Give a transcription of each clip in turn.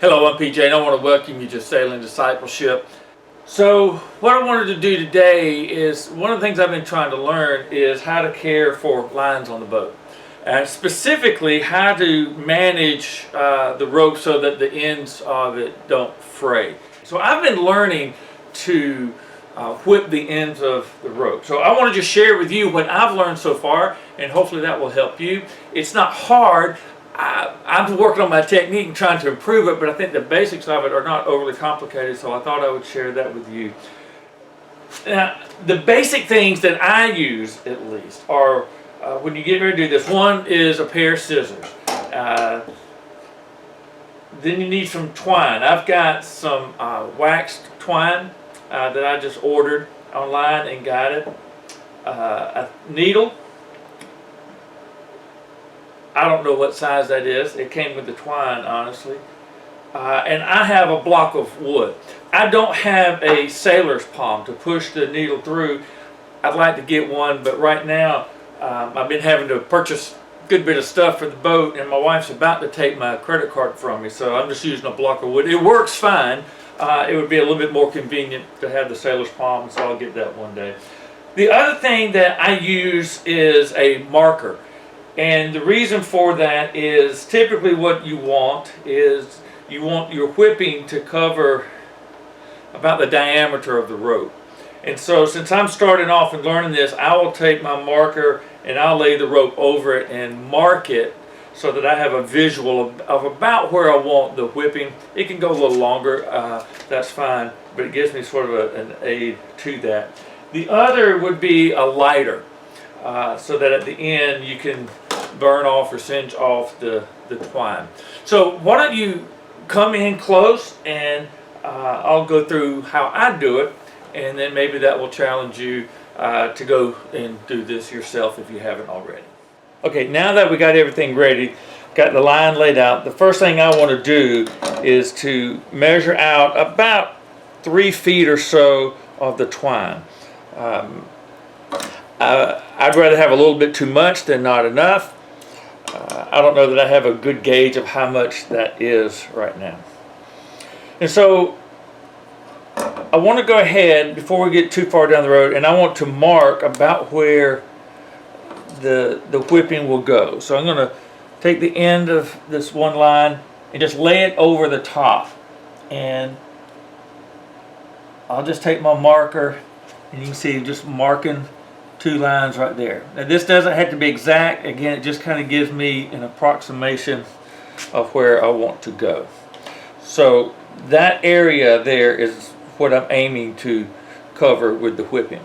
Hello, I'm PJ and I want to welcome you to Sailing Discipleship. So what I wanted to do today is, one of the things I've been trying to learn is how to care for lines on the boat. And specifically how to manage the rope so that the ends of it don't fray. So I've been learning to whip the ends of the rope. So I want to just share with you what I've learned so far, and hopefully that will help you. It's not hard. I'm working on my technique and trying to improve it, but I think the basics of it are not overly complicated, so I thought I would share that with you. Now, the basic things that I use, at least, are when you get ready to do this. One is a pair of scissors. Then you need some twine. I've got some waxed twine that I just ordered online and got it. A needle. I don't know what size that is. It came with the twine, honestly. And I have a block of wood. I don't have a sailor's palm to push the needle through. I'd like to get one, but right now I've been having to purchase a good bit of stuff for the boat, and my wife's about to take my credit card from me, so I'm just using a block of wood. It works fine. It would be a little bit more convenient to have the sailor's palm, so I'll get that one day. The other thing that I use is a marker. And the reason for that is, typically what you want is you want your whipping to cover about the diameter of the rope. And so since I'm starting off and learning this, I will take my marker and I'll lay the rope over it and mark it so that I have a visual of about where I want the whipping. It can go a little longer, that's fine, but it gives me sort of an aid to that. The other would be a lighter, so that at the end you can burn off or singe off the twine. So why don't you come in close and I'll go through how I do it, and then maybe that will challenge you to go and do this yourself if you haven't already. Okay, now that we got everything ready, got the line laid out, the first thing I want to do is to measure out about 3 feet or so of the twine. I'd rather have a little bit too much than not enough. I don't know that I have a good gauge of how much that is right now. And so I want to go ahead before we get too far down the road, and I want to mark about where the whipping will go. So I'm going to take the end of this one line and just lay it over the top. And I'll just take my marker, and you can see just marking 2 lines right there. Now this doesn't have to be exact. Again, it just kind of gives me an approximation of where I want to go. So that area there is what I'm aiming to cover with the whipping.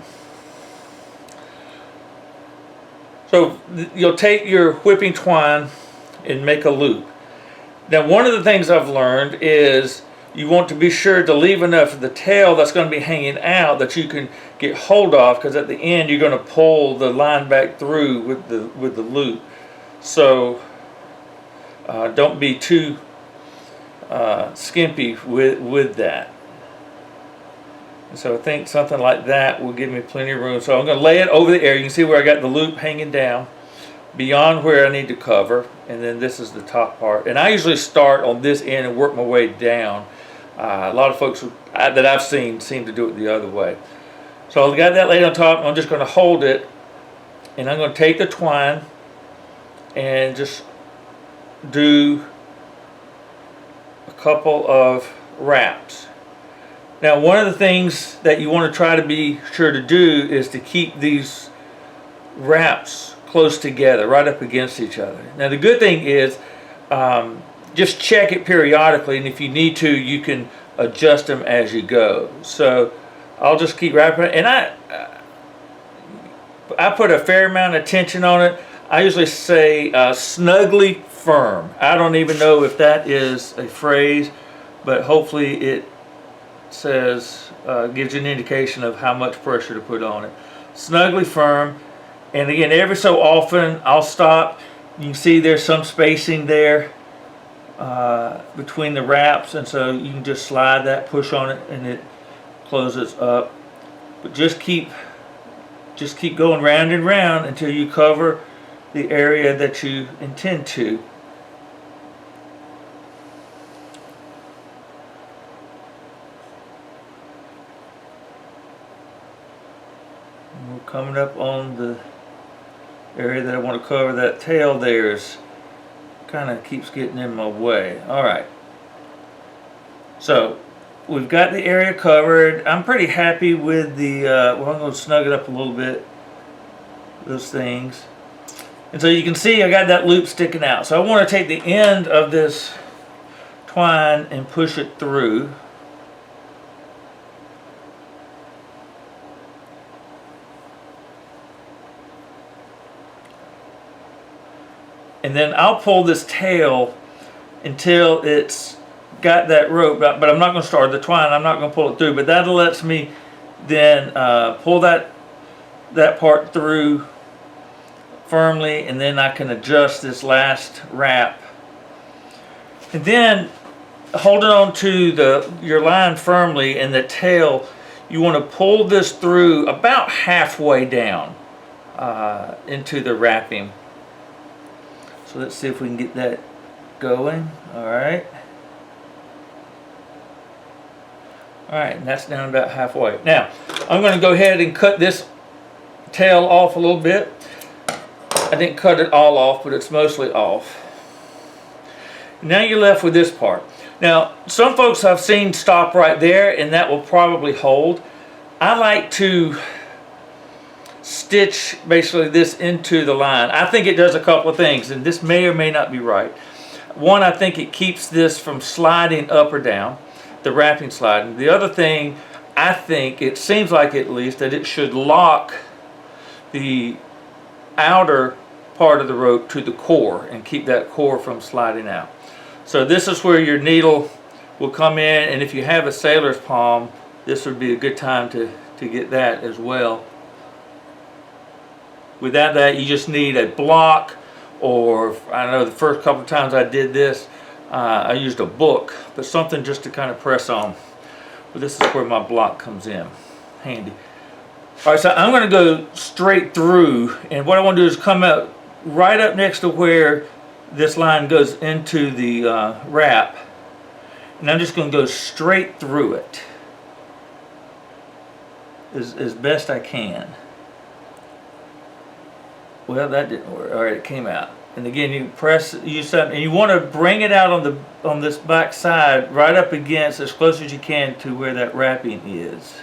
So you'll take your whipping twine and make a loop. Now one of the things I've learned is you want to be sure to leave enough of the tail that's going to be hanging out that you can get hold of, because at the end you're going to pull the line back through with the loop. So don't be too skimpy with that. And so I think something like that will give me plenty of room. So I'm going to lay it over the area. You can see where I got the loop hanging down beyond where I need to cover, and then this is the top part. And I usually start on this end and work my way down. A lot of folks that I've seen seem to do it the other way. So I've got that laid on top. I'm just going to hold it, and I'm going to take the twine and just do a couple of wraps. Now one of the things that you want to try to be sure to do is to keep these wraps close together, right up against each other. Now the good thing is just check it periodically, and if you need to, you can adjust them as you go. So I'll just keep wrapping it, and I put a fair amount of tension on it. I usually say snugly firm. I don't even know if that is a phrase, but hopefully it says gives you an indication of how much pressure to put on it. Snugly firm. And again, every so often I'll stop. You can see there's some spacing there between the wraps, and so you can just slide that, push on it, and it closes up. But just keep going round and round until you cover the area that you intend to. coming up on the area that I want to cover. That tail there is kind of keeps getting in my way. Alright, so we've got the area covered. I'm pretty happy with the well, I'm going to snug it up a little bit, those things. And so you can see I got that loop sticking out. So I want to take the end of this twine and push it through. And then I'll pull this tail until it's got that rope, but I'm not going to start the twine. I'm not going to pull it through, but that lets me then pull that part through firmly, and then I can adjust this last wrap. And then holding on to your line firmly and the tail, you want to pull this through about halfway down into the wrapping. So let's see if we can get that going. Alright. Alright, and that's down about halfway. Now, I'm going to go ahead and cut this tail off a little bit. I didn't cut it all off, but it's mostly off. Now you're left with this part. Now, some folks I've seen stop right there, and that will probably hold. I like to stitch basically this into the line. I think it does a couple of things, and this may or may not be right. One, I think it keeps this from sliding up or down, the wrapping sliding. The other thing, I think, it seems like at least, that it should lock the outer part of the rope to the core and keep that core from sliding out. So this is where your needle will come in, and if you have a sailor's palm, this would be a good time to get that as well. Without that, you just need a block, or I know the first couple of times I did this, I used a book, but something just to kind of press on. But this is where my block comes in handy. Alright, so I'm going to go straight through, and what I want to do is come out right up next to where this line goes into the wrap, and I'm just going to go straight through it as best I can. Well, that didn't work. Alright, it came out. And again, you use something, and you want to bring it out on this back side, right up against, as close as you can to where that wrapping is.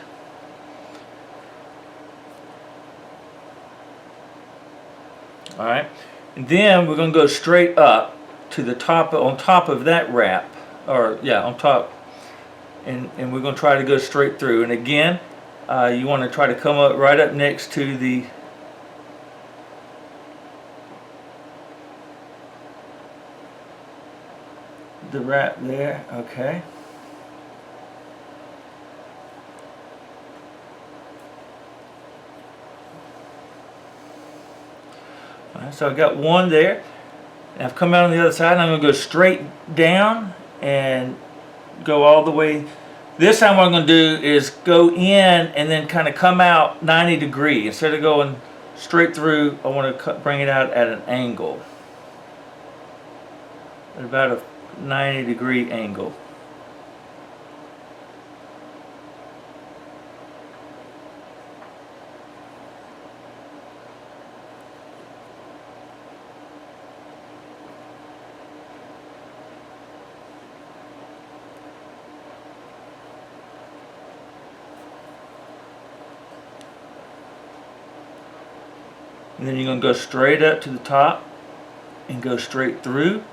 Alright, and then we're going to go straight up to the top, on top of that wrap, or yeah, on top, and we're going to try to go straight through. And again, you want to try to come up right up next to the wrap there. Okay. Alright, so I've got one there, and I've come out on the other side, and I'm going to go straight down and go all the way. This time what I'm going to do is go in and then kind of come out 90 degrees. Instead of going straight through, I want to bring it out at an angle, at about a 90-degree angle. And then you're going to go straight up to the top and go straight through.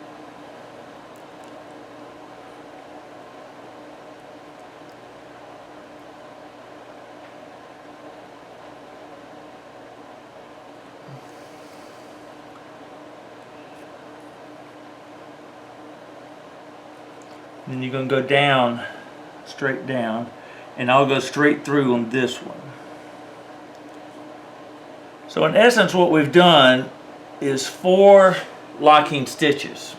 And then you're going to go down, straight down, and I'll go straight through on this one. So in essence, what we've done is 4 locking stitches.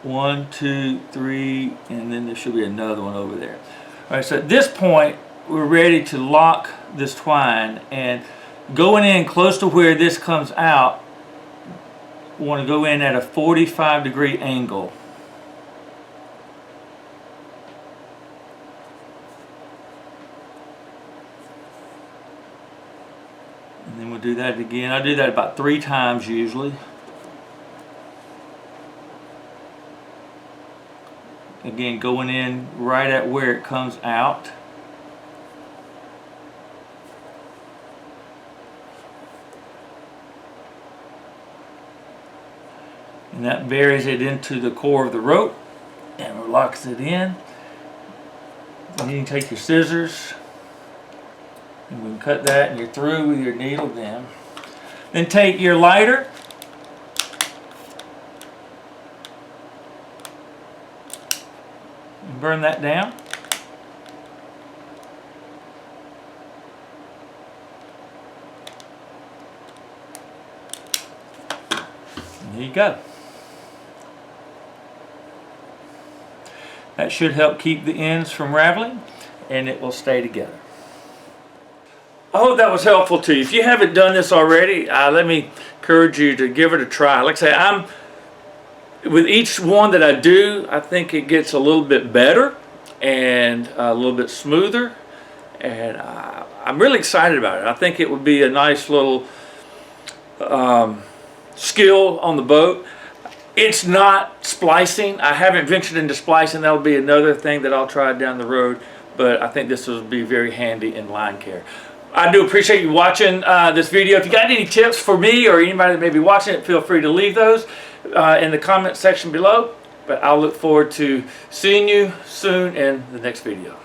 1, 2, 3, and then there should be another one over there. Alright, so at this point, we're ready to lock this twine, and going in close to where this comes out, we want to go in at a 45-degree angle. then we'll do that again. I do that about 3 times usually. Again, going in right at where it comes out. And that buries it into the core of the rope and locks it in. And then you take your scissors and we can cut that, and you're through with your needle then. Then take your lighter and burn that down. And there you go. That should help keep the ends from raveling, and it will stay together. I hope that was helpful to you. If you haven't done this already, let me encourage you to give it a try. Like I say, with each one that I do, I think it gets a little bit better and a little bit smoother, and I'm really excited about it. I think it would be a nice little skill on the boat. It's not splicing. I haven't ventured into splicing. That'll be another thing that I'll try down the road, but I think this will be very handy in line care. I do appreciate you watching this video. If you got any tips for me or anybody that may be watching it, feel free to leave those in the comment section below. But I'll look forward to seeing you soon in the next video.